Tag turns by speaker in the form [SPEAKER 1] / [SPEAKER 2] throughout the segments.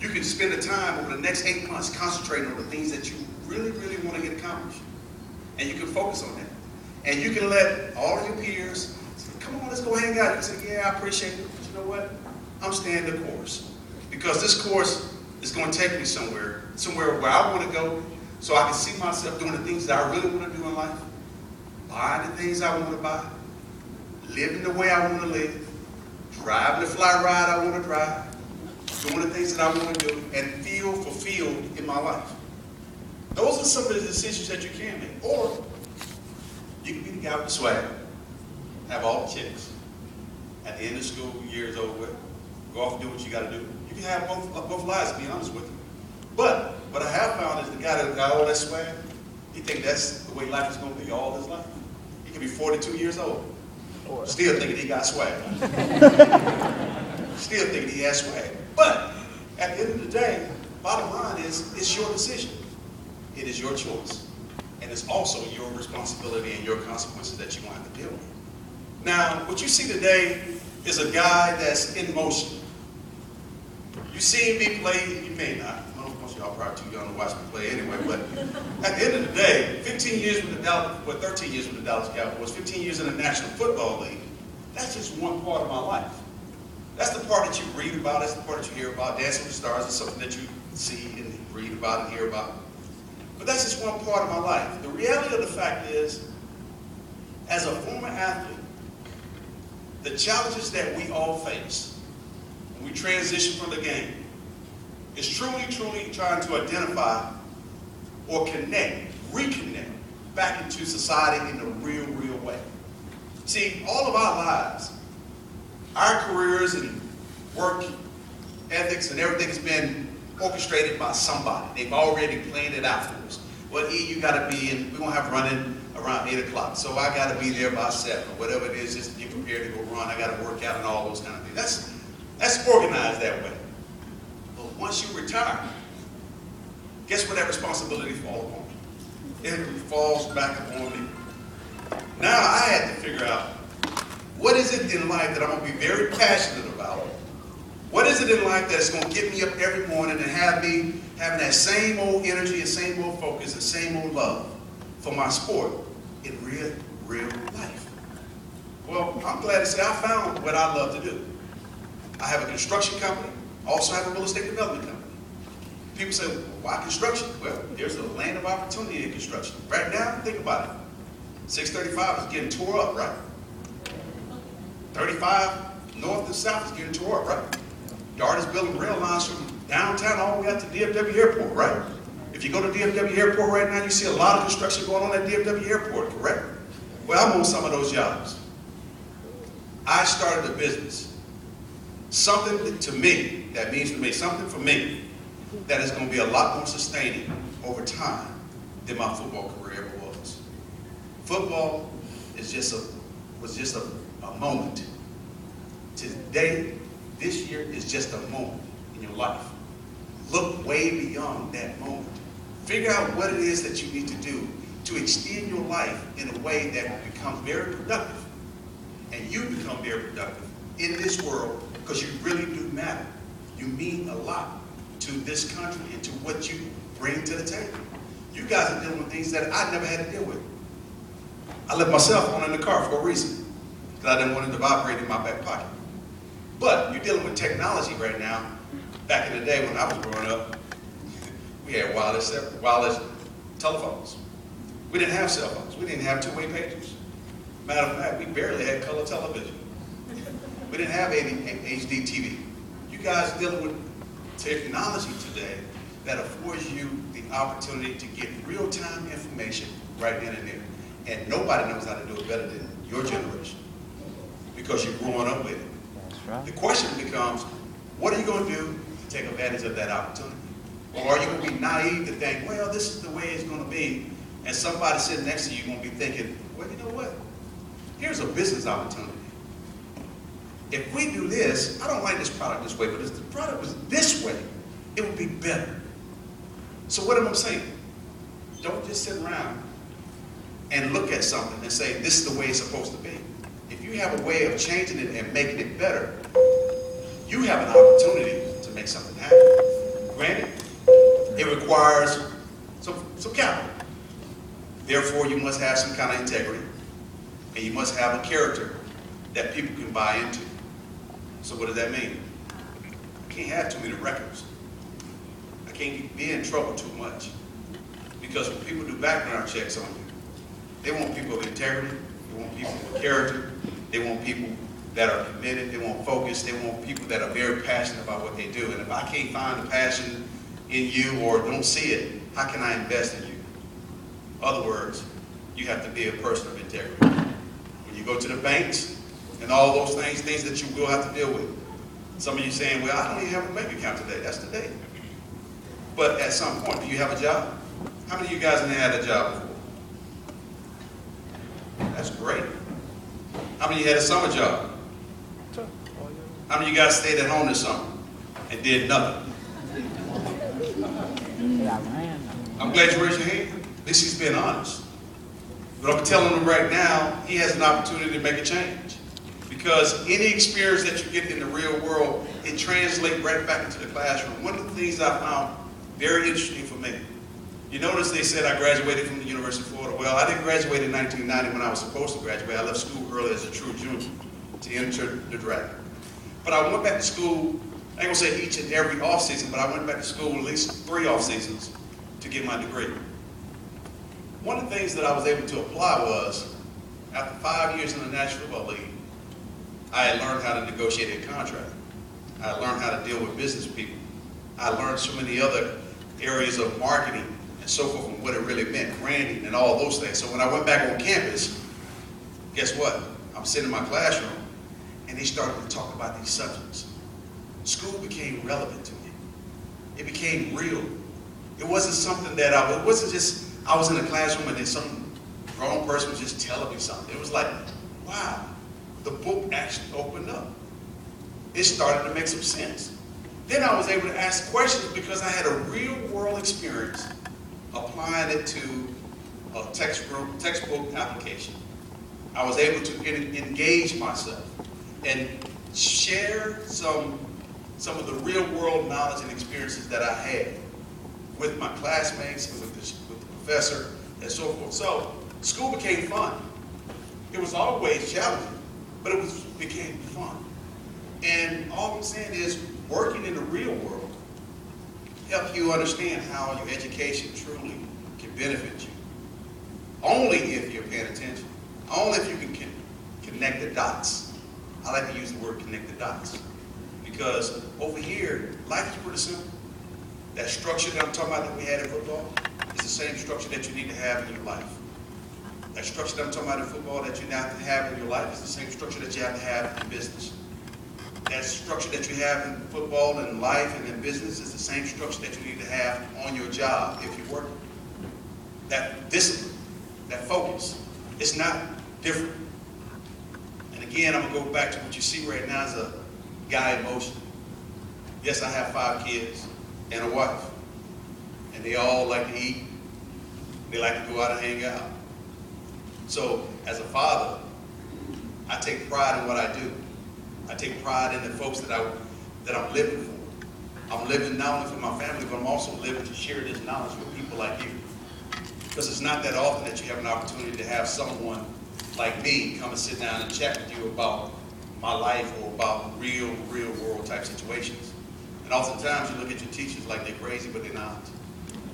[SPEAKER 1] You can spend the time over the next 8 months concentrating on the things that you really, really want to get accomplished. And you can focus on that. And you can let all of your peers say, come on, let's go hang out. You can say, yeah, I appreciate it, but you know what? I'm staying the course. Because this course is going to take me somewhere where I want to go, so I can see myself doing the things that I really want to do in life, buying the things I want to buy, living the way I want to live, driving the fly ride I want to drive, doing the things that I want to do, and feel fulfilled in my life. Those are some of the decisions that you can make. Or you can be the guy with the swag, have all the chicks. At the end of the school year is over with, go off and do what you got to do. You can have both lives, to be honest with you. But what I have found is the guy that got all that swag, he thinks that's the way life is going to be all his life. He can be 42 years old, still thinking he got swag. Still thinking he has swag. But at the end of the day, bottom line is, it's your decision. It is your choice. And it's also your responsibility and your consequences that you're going to have to deal with. Now, what you see today is a guy that's in motion. You see me play, you may not. Most of y'all probably too young to watch me play anyway, but at the end of the day, 15 years with the Dallas, 13 years with the Dallas Cowboys, 15 years in the National Football League, that's just one part of my life. That's the part that you read about, that's the part that you hear about. Dancing with the Stars is something that you see and read about and hear about. But that's just one part of my life. The reality of the fact is, as a former athlete, the challenges that we all face when we transition from the game is truly trying to identify or reconnect back into society in a real way. See, all of our lives, our careers and work ethics and everything has been orchestrated by somebody. They've already planned it out for us. Well, E, you got to be in, we're going to have running around 8 o'clock, so I got to be there by 7 or whatever it is, just to get prepared to go run. I got to work out and all those kind of things. That's organized that way. But once you retire, guess what that responsibility falls upon? It falls back upon me. Now I had to figure out, what is it in life that I'm going to be very passionate about? What is it in life that's going to get me up every morning and have me having that same old energy and same old focus and same old love for my sport in real life? Well, I'm glad to say I found what I love to do. I have a construction company, also have a real estate development company. People say, well, why construction? Well, there's a land of opportunity in construction. Right now, think about it. 635 is getting tore up, right? 35 north and south is getting tore up, right? Yard is building rail lines from downtown all the way out to DFW Airport, right? If you go to DFW Airport right now, you see a lot of construction going on at DFW Airport, correct? Well, I'm on some of those jobs. I started a business. Something to me, that means to me, something for me, that is going to be a lot more sustaining over time than my football career ever was. Football was just a moment. Today, this year is just a moment in your life. Look way beyond that moment. Figure out what it is that you need to do to extend your life in a way that becomes very productive. And you become very productive in this world because you really do matter. You mean a lot to this country and to what you bring to the table. You guys are dealing with things that I never had to deal with. I left my cell phone in the car for a reason, because I didn't want it to vibrate in my back pocket. But you're dealing with technology right now. Back in the day when I was growing up, we had wireless telephones. We didn't have cell phones. We didn't have two-way pagers. Matter of fact, we barely had color television. We didn't have HD TV. You guys dealing with technology today that affords you the opportunity to get real-time information right then and there. And nobody knows how to do it better than your generation because you're growing up with it.
[SPEAKER 2] That's right.
[SPEAKER 1] The question becomes, what are you going to do to take advantage of that opportunity? Or are you going to be naive to think, well, this is the way it's going to be, and somebody sitting next to you is going to be thinking, well, you know what? Here's a business opportunity. If we do this, I don't like this product this way, but if the product was this way, it would be better. So what am I saying? Don't just sit around and look at something and say, this is the way it's supposed to be. If you have a way of changing it and making it better, you have an opportunity to make something happen. Granted, it requires some capital. Therefore, you must have some kind of integrity, and you must have a character that people can buy into. So what does that mean? I can't have too many records. I can't be in trouble too much. Because when people do background checks on you, they want people of integrity, they want people with character, they want people that are committed, they want focus, they want people that are very passionate about what they do. And if I can't find the passion in you or don't see it, how can I invest in you? In other words, you have to be a person of integrity. When you go to the banks and all those things that you will have to deal with. Some of you saying, well, I don't even have a bank account today. That's today. But at some point, do you have a job? How many of you guys have had a job before? That's great. How many of you had a summer job? How many of you guys stayed at home this summer and did nothing? I'm glad you raised your hand. At least he's being honest. But I'm telling him right now, he has an opportunity to make a change. Because any experience that you get in the real world, it translates right back into the classroom. One of the things I found very interesting for me, you notice they said I graduated from the University of Florida. Well, I didn't graduate in 1990 when I was supposed to graduate. I left school early as a true junior to enter the draft. But I went back to school, I ain't gonna say each and every off season, but I went back to school at least 3 off seasons to get my degree. One of the things that I was able to apply was, after 5 years in the National Football League, I had learned how to negotiate a contract. I learned how to deal with business people. I learned so many other areas of marketing and so forth and what it really meant, branding and all those things. So when I went back on campus, guess what? I'm sitting in my classroom and they started to talk about these subjects. School became relevant to me. It became real. It wasn't something that it wasn't just, I was in a classroom and then some grown person was just telling me something. It was like, wow, the book actually opened up. It started to make some sense. Then I was able to ask questions because I had a real world experience applying it to a textbook application. I was able to engage myself and share some of the real world knowledge and experiences that I had with my classmates and with the professor and so forth. So school became fun. It was always challenging, but it became fun. And all I'm saying is working in the real world helps you understand how your education truly can benefit you. Only if you're paying attention. Only if you can connect the dots. I like to use the word connect the dots. Because over here, life is pretty simple. That structure that I'm talking about that we had in football is the same structure that you need to have in your life. That structure that I'm talking about in football that you have to have in your life is the same structure that you have to have in business. That structure that you have in football and life and in business is the same structure that you need to have on your job if you're working. That discipline, that focus, it's not different. And again, I'm going to go back to what you see right now as a guy in motion. Yes, I have 5 kids and a wife. And they all like to eat. They like to go out and hang out. So, as a father, I take pride in what I do. I take pride in the folks that I'm living for. I'm living not only for my family, but I'm also living to share this knowledge with people like you. Because it's not that often that you have an opportunity to have someone like me come and sit down and chat with you about my life or about real world type situations. And oftentimes you look at your teachers like they're crazy, but they're not.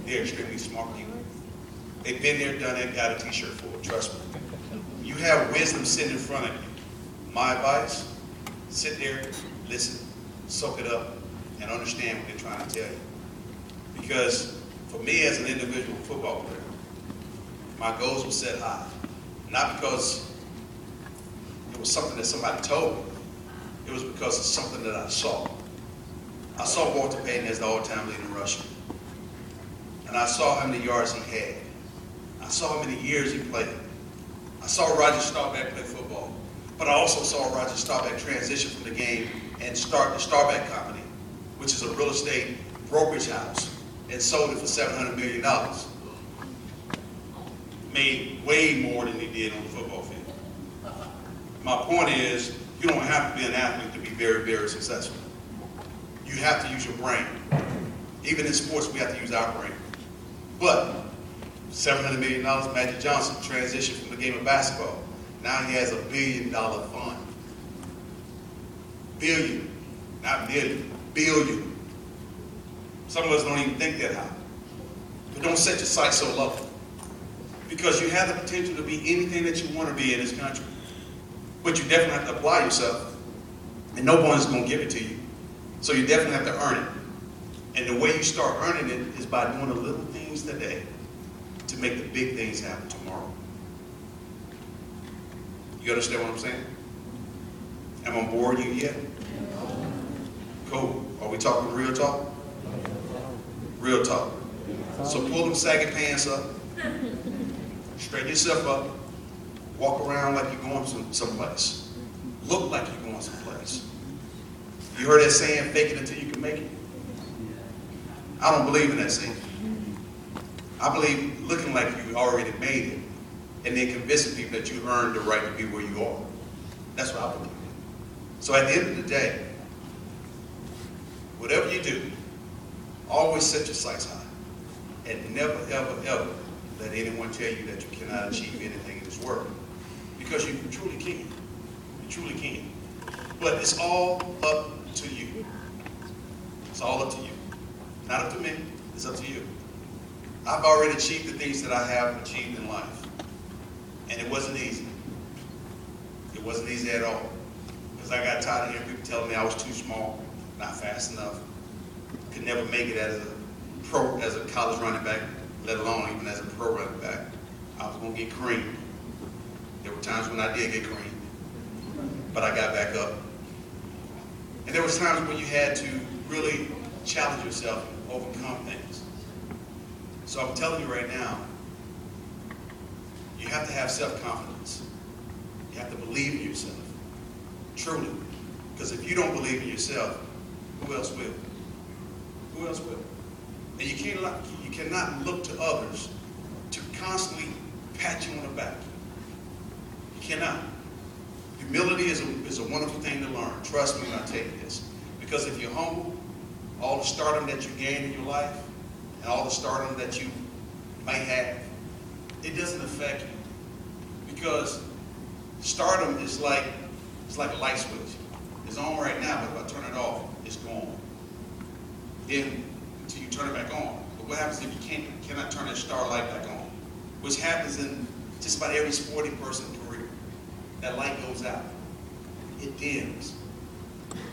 [SPEAKER 1] They're extremely smart people. They've been there, done it, got a t-shirt for it, trust me. You have wisdom sitting in front of you. My advice, sit there, listen, soak it up, and understand what they're trying to tell you. Because for me as an individual football player, my goals were set high. Not because it was something that somebody told me. It was because it's something that I saw. I saw Walter Payton as the all-time leading rusher. And I saw how many yards he had. I saw how many years he played. I saw Roger Staubach play football. But I also saw Roger Staubach transition from the game and start the Staubach Company, which is a real estate brokerage house, and sold it for $700 million. Made way more than he did on the football field. My point is, you don't have to be an athlete to be very successful. You have to use your brain. Even in sports, we have to use our brain. But $700 million, Magic Johnson transitioned from the game of basketball. Now he has $1 billion fund. Billion, not million, billion. Some of us don't even think that high. But don't set your sights so low. Because you have the potential to be anything that you want to be in this country. But you definitely have to apply yourself. And no one is going to give it to you. So you definitely have to earn it. And the way you start earning it is by doing the little things today to make the big things happen tomorrow. You understand what I'm saying? Am I boring you yet? Cool. Are we talking real talk? Real talk. So pull them saggy pants up. Straighten yourself up. Walk around like you're going someplace. Look like you're going someplace. You heard that saying, fake it until you can make it? I don't believe in that saying. I believe looking like you already made it and then convincing people that you earned the right to be where you are. That's what I believe in. So at the end of the day, whatever you do, always set your sights high. And never, ever, ever let anyone tell you that you cannot achieve anything in this world. Because you truly can. You truly can. But it's all up to you. It's all up to you. Not up to me. It's up to you. I've already achieved the things that I have achieved in life. And it wasn't easy. It wasn't easy at all. Because I got tired of hearing people telling me I was too small, not fast enough, could never make it as a college running back, let alone even as a pro running back. I was going to get creamed. There were times when I did get creamed, but I got back up. And there was times when you had to really challenge yourself and overcome things. So I'm telling you right now, you have to have self-confidence. You have to believe in yourself, truly. Because if you don't believe in yourself, who else will? Who else will? And you cannot look to others to constantly pat you on the back. You cannot. Humility is a wonderful thing to learn. Trust me when I tell you this. Because if you're humble, all the stardom that you gain in your life and all the stardom that you may have, it doesn't affect you. Because stardom is like a light switch. It's on right now, but if I turn it off, it's gone. Then until you turn it back on. But what happens if you cannot turn that star light back on? Which happens in just about every sporting person's career. That light goes out. It dims.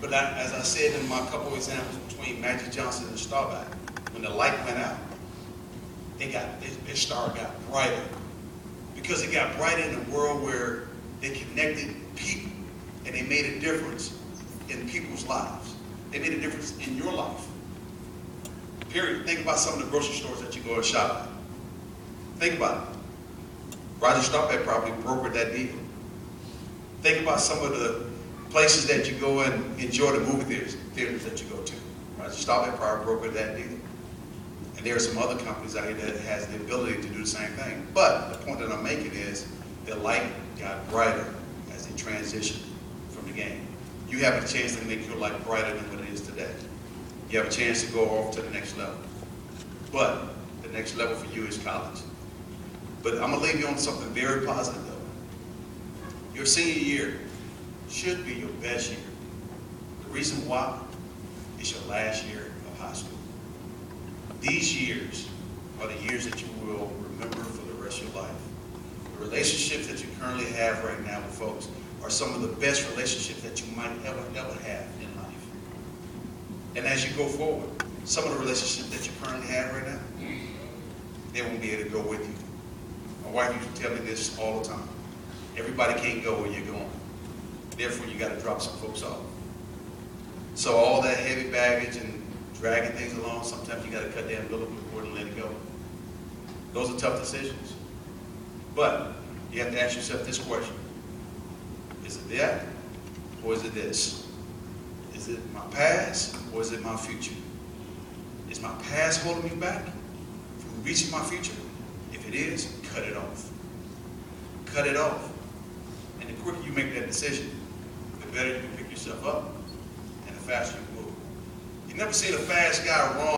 [SPEAKER 1] But as I said in my couple of examples between Magic Johnson and Staubach, when the light went out, their star got brighter. Because it got brighter in a world where they connected people and they made a difference in people's lives. They made a difference in your life. Period. Think about some of the grocery stores that you go and shop at. Think about it. Roger Staubach probably brokered that deal. Think about some of the places that you go and enjoy the movie theaters that you go to. Roger Staubach probably brokered that deal. And there are some other companies out here that has the ability to do the same thing. But the point that I'm making is the light got brighter as they transitioned from the game. You have a chance to make your life brighter than what it is today. You have a chance to go off to the next level. But the next level for you is college. But I'm going to leave you on something very positive, though. Your senior year should be your best year. The reason why is your last year of high school. These years are the years that you will remember for the rest of your life. The relationships that you currently have right now with folks are some of the best relationships that you might ever have in life. And as you go forward, some of the relationships that you currently have right now, they won't be able to go with you. My wife used to tell me this all the time. Everybody can't go where you're going. Therefore, you got to drop some folks off. So all that heavy baggage and dragging things along, sometimes you got to cut the umbilical cord and let it go. Those are tough decisions. But you have to ask yourself this question. Is it that or is it this? Is it my past or is it my future? Is my past holding me back from reaching my future? If it is, cut it off. Cut it off. And the quicker you make that decision, the better you can pick yourself up and the faster you move. You never seen a fast guy run